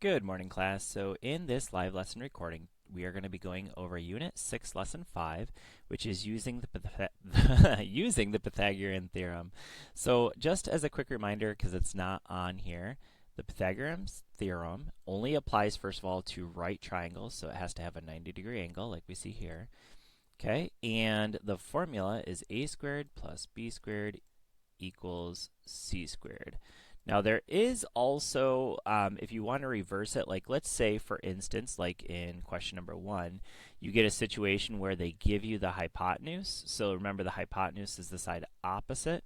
Good morning, class. So in this live lesson recording, we are going to be going over Unit 6, Lesson 5, which is using using the Pythagorean theorem. So just as a quick reminder, because it's not on here, the Pythagorean theorem only applies, first of all, to right triangles, so it has to have a 90-degree angle, like we see here. Okay, and the formula is a squared plus b squared equals c squared. Now there is also, if you want to reverse it, like let's say for instance, like in question number 1, you get a situation where they give you the hypotenuse. So remember the hypotenuse is the side opposite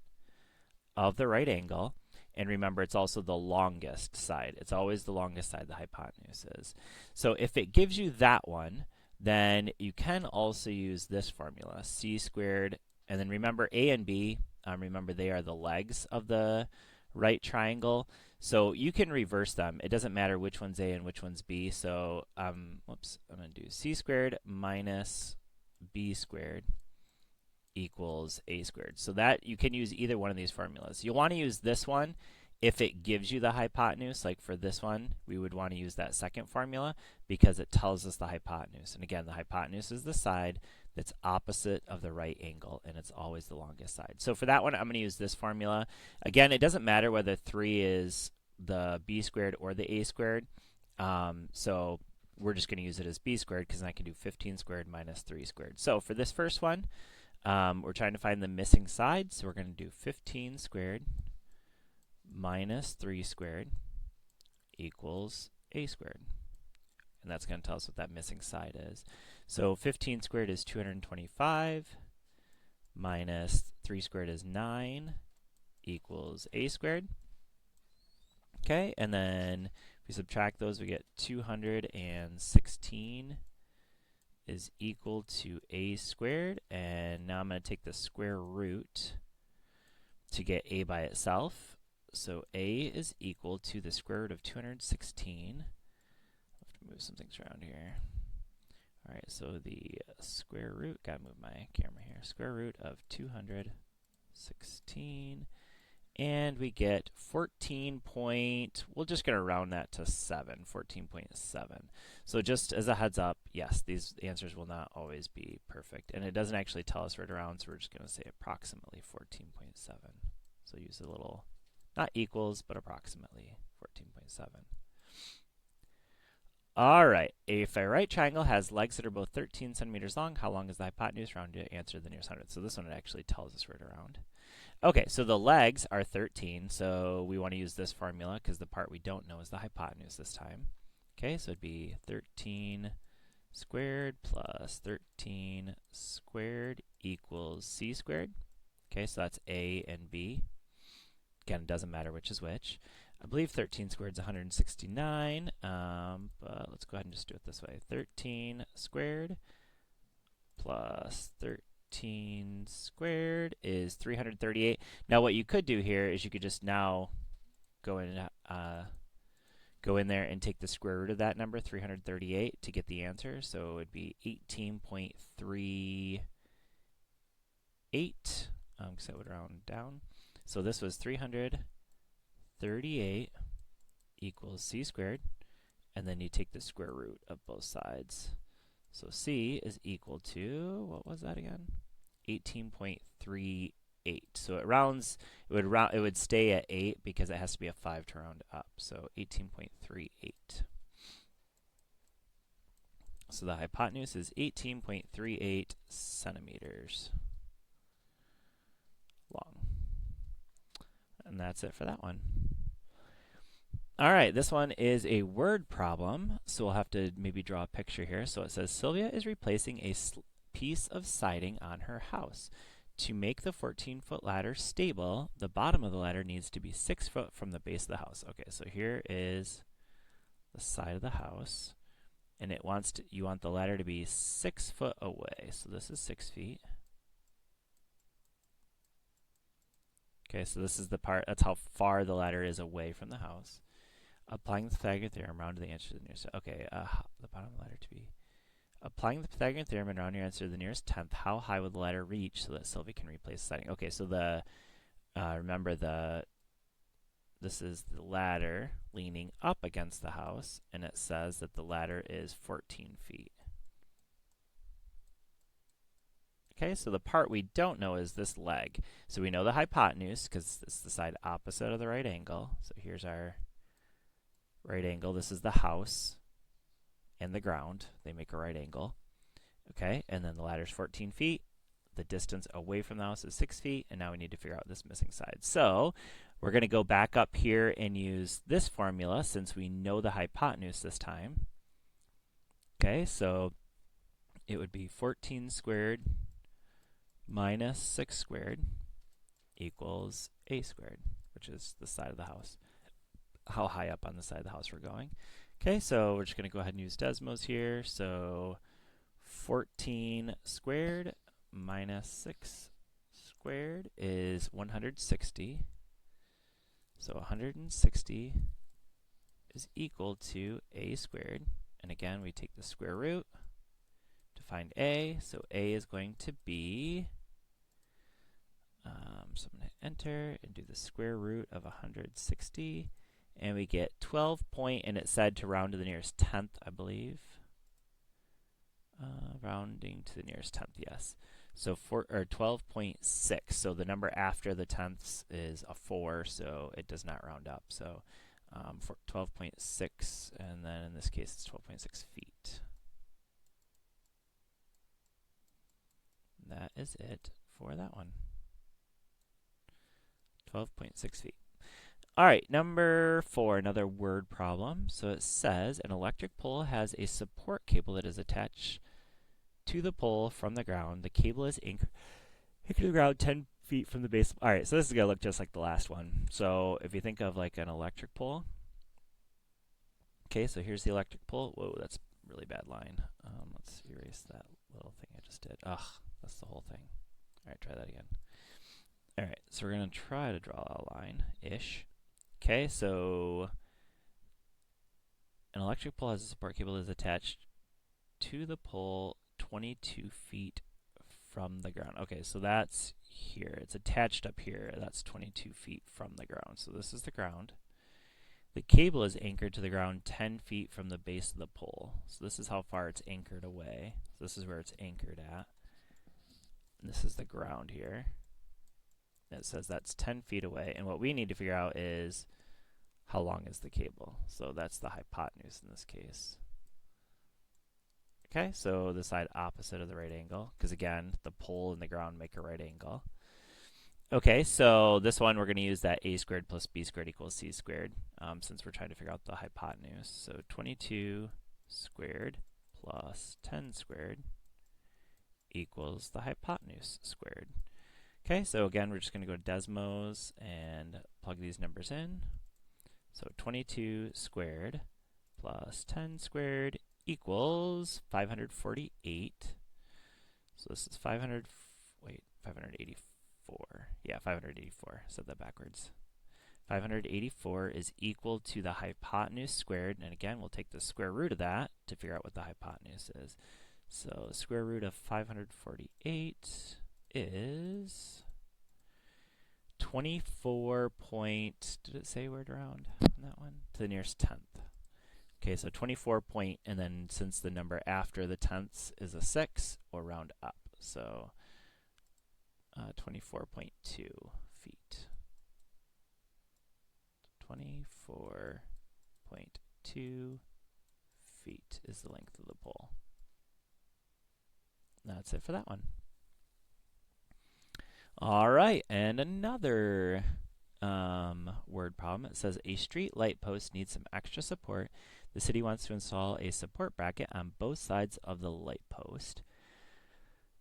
of the right angle. And remember, it's also the longest side. It's always the longest side the hypotenuse is. So if it gives you that one, then you can also use this formula, c squared. And then remember a and b, remember they are the legs of the right triangle. So you can reverse them. It doesn't matter which one's a and which one's b. So, whoops, I'm going to do c squared minus b squared equals a squared. So that you can use either one of these formulas. You'll want to use this one if it gives you the hypotenuse. Like for this one, we would want to use that second formula because it tells us the hypotenuse. And again, the hypotenuse is the side that's opposite of the right angle, and it's always the longest side. So for that one, I'm going to use this formula. Again, it doesn't matter whether 3 is the b squared or the a squared. So we're just going to use it as b squared because I can do 15 squared minus 3 squared. So for this first one, we're trying to find the missing side, so we're going to do 15 squared minus 3 squared equals a squared. And that's going to tell us what that missing side is. So 15 squared is 225 minus 3 squared is 9 equals a squared. Okay, and then if we subtract those, we get 216 is equal to a squared. And now I'm going to take the square root to get a by itself. So a is equal to the square root of 216. I'll have to move some things around here. All right, so the square root, gotta move my camera here, square root of 216, and we get 14 point, we're just gonna round that to 7, 14.7. So just as a heads up, yes, these answers will not always be perfect, and it doesn't actually tell us right around, so we're just gonna say approximately 14.7. So use a little, not equals, but approximately 14.7. All right, if a right triangle has legs that are both 13 centimeters long, how long is the hypotenuse? Round to answer the nearest 100. So this one actually tells us right around. Okay, so the legs are 13, so we want to use this formula because the part we don't know is the hypotenuse this time. Okay, so it'd be 13 squared plus 13 squared equals c squared. Okay, so that's a and b. Again, it doesn't matter which is which. I believe 13 squared is 169, but let's go ahead and just do it this way. 13 squared plus 13 squared is 338. Now what you could do here is you could just now go in there and take the square root of that number, 338, to get the answer. So it would be 18.38, because that would round down. So this was 338 equals c squared, and then you take the square root of both sides. So c is equal to, what was that again? 18.38. So it rounds, it would stay at 8 because it has to be a 5 to round up. So 18.38. So the hypotenuse is 18.38 centimeters long. And that's it for that one. All right, this one is a word problem, so we'll have to maybe draw a picture here. So it says, Sylvia is replacing a piece of siding on her house. To make the 14-foot ladder stable, the bottom of the ladder needs to be 6 foot from the base of the house. Okay, so here is the side of the house, and it wants to, you want the ladder to be 6 foot away. So this is 6 feet. Okay, so this is the part, that's how far the ladder is away from the house. Applying the Pythagorean theorem, round to the answer to the nearest. Okay, the bottom of the ladder to be. Applying the Pythagorean theorem and round your answer to the nearest tenth, how high will the ladder reach so that Sylvia can replace the siding? Okay, so the remember the this is the ladder leaning up against the house, and it says that the ladder is 14 feet. Okay, so the part we don't know is this leg. So we know the hypotenuse because it's the side opposite of the right angle. So here's our right angle. This is the house and the ground. They make a right angle. Okay, and then the ladder's 14 feet. The distance away from the house is 6 feet, and now we need to figure out this missing side. So we're going to go back up here and use this formula since we know the hypotenuse this time. Okay, so it would be 14 squared minus 6 squared equals a squared, which is the side of the house, how high up on the side of the house we're going. Okay, so we're just going to go ahead and use Desmos here. So 14 squared minus 6 squared is 160. So 160 is equal to a squared. And again, we take the square root to find a. So a is going to be, so I'm going to enter and do the square root of 160. And we get 12 point, and it said to round to the nearest tenth, I believe. Rounding to the nearest tenth, yes. So 12.6. So the number after the tenths is a 4, so it does not round up. So 12.6, and then in this case it's 12.6 feet. That is it for that one. 12.6 feet. All right, number 4, another word problem. So it says an electric pole has a support cable that is attached to the pole from the ground. The cable is anchored to the ground 10 feet from the base. All right, so this is going to look just like the last one. So if you think of like an electric pole. Okay, so here's the electric pole. Whoa, that's a really bad line. Let's erase that little thing I just did. Ugh, that's the whole thing. All right, try that again. All right, so we're going to try to draw a line-ish. Okay, so an electric pole has a support cable that is attached to the pole 22 feet from the ground. Okay, so that's here. It's attached up here. That's 22 feet from the ground. So this is the ground. The cable is anchored to the ground 10 feet from the base of the pole. So this is how far it's anchored away. So this is where it's anchored at. And this is the ground here. It says that's 10 feet away, and what we need to figure out is how long is the cable. So that's the hypotenuse in this case. Okay, so the side opposite of the right angle, because again, the pole and the ground make a right angle. Okay, so this one we're going to use that a squared plus b squared equals c squared, since we're trying to figure out the hypotenuse. So 22 squared plus 10 squared equals the hypotenuse squared. Okay, so again, we're just going to go to Desmos and plug these numbers in. So 22 squared plus 10 squared equals 548. So this is 584. Yeah, 584. Said that backwards. 584 is equal to the hypotenuse squared. And again, we'll take the square root of that to figure out what the hypotenuse is. So square root of 548 is 24 point, did it say word round on that one? To the nearest tenth. Okay, so 24 point, and then since the number after the tenths is a 6, we'll round up. So 24.2 feet. 24.2 feet is the length of the pole. That's it for that one. All right, and another word problem. It says a street light post needs some extra support. The city wants to install a support bracket on both sides of the light post.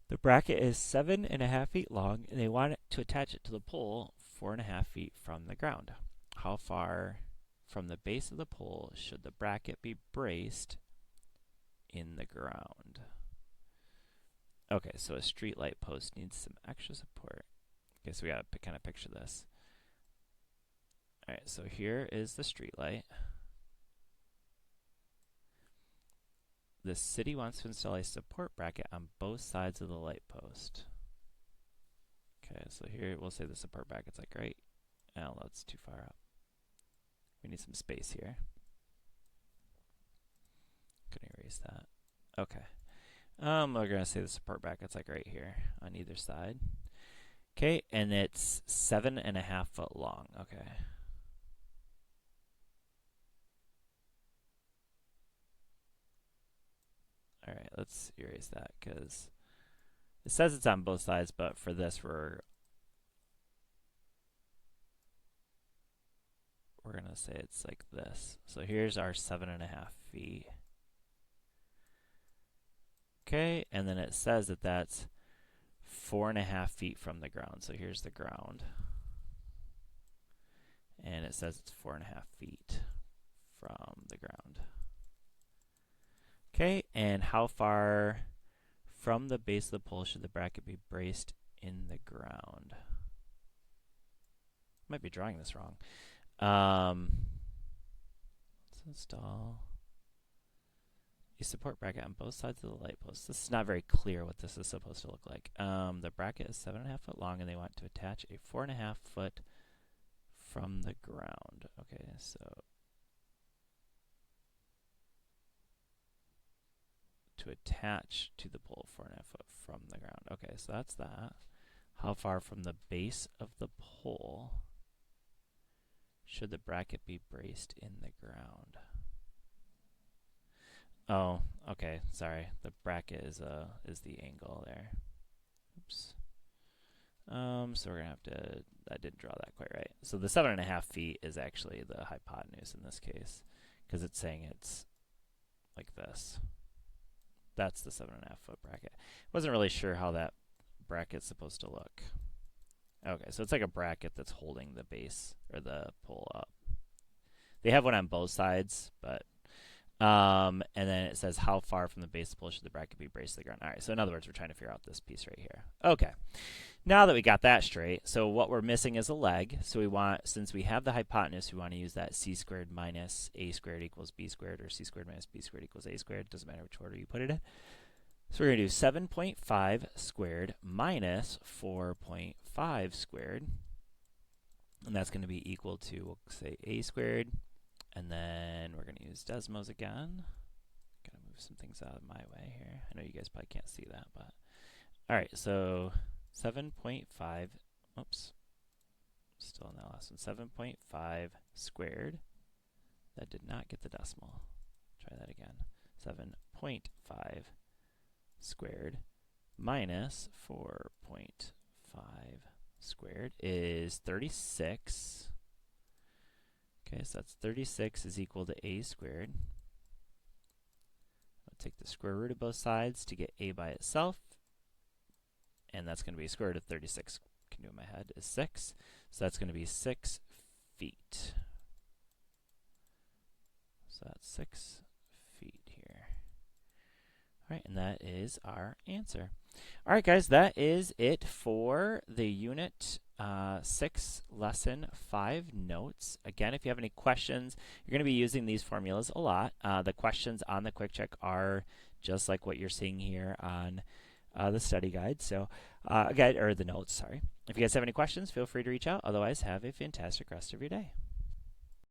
The bracket is 7.5 feet long, and they want it to attach it to the pole 4.5 feet from the ground. How far from the base of the pole should the bracket be braced in the ground? Okay, so a street light post needs some extra support. Okay, so we gotta kind of picture this. All right, so here is the street light. The city wants to install a support bracket on both sides of the light post. Okay, so here we'll say the support bracket's like right. Oh, that's too far up. We need some space here. Gonna erase that. Okay. We're gonna say the support bracket's like right here on either side. Okay, and it's 7.5 foot long. Okay. All right, let's erase that because it says it's on both sides, but for this we're gonna say it's like this. So here's our 7.5 feet. Okay, and then it says that that's 4.5 feet from the ground. So here's the ground. And it says it's 4.5 feet from the ground. Okay, and how far from the base of the pole should the bracket be braced in the ground? Might be drawing this wrong. Let's install a support bracket on both sides of the light post. This is not very clear what this is supposed to look like. The bracket is 7.5 foot long, and they want to attach a 4.5 foot from the ground. Okay, so to attach to the pole 4.5 foot from the ground. Okay, so that's that. How far from the base of the pole should the bracket be braced in the ground? Oh, okay, sorry. The bracket is the angle there. Oops. So we're gonna have to, I didn't draw that quite right. So the 7.5 feet is actually the hypotenuse in this case, because it's saying it's like this. That's the 7.5 foot bracket. Wasn't really sure how that bracket's supposed to look. Okay, so it's like a bracket that's holding the base or the pole up. They have one on both sides, but and then it says how far from the base of the pole should the bracket be braced to the ground. All right, so in other words, we're trying to figure out this piece right here. Okay, now that we got that straight, so what we're missing is a leg. So we want, since we have the hypotenuse, we want to use that c squared minus a squared equals b squared, or c squared minus b squared equals a squared. Doesn't matter which order you put it in. So we're going to do 7.5 squared minus 4.5 squared. And that's going to be equal to, we'll say, a squared. And then we're going to use Desmos again. Got to move some things out of my way here. I know you guys probably can't see that, but. All right, so 7.5, oops. Still in that last one. 7.5 squared. That did not get the decimal. Try that again. 7.5 squared minus 4.5 squared is 36. Okay, so that's 36 is equal to a squared. I'll take the square root of both sides to get a by itself. And that's going to be square root of 36. Can do in my head is 6. So that's going to be 6 feet. So that's 6 feet here. All right, and that is our answer. All right, guys, that is it for the Unit 6 Lesson 5 notes. Again, if you have any questions, you're going to be using these formulas a lot. The questions on the quick check are just like what you're seeing here on the study guide. So, again, or the notes, sorry. If you guys have any questions, feel free to reach out. Otherwise, have a fantastic rest of your day.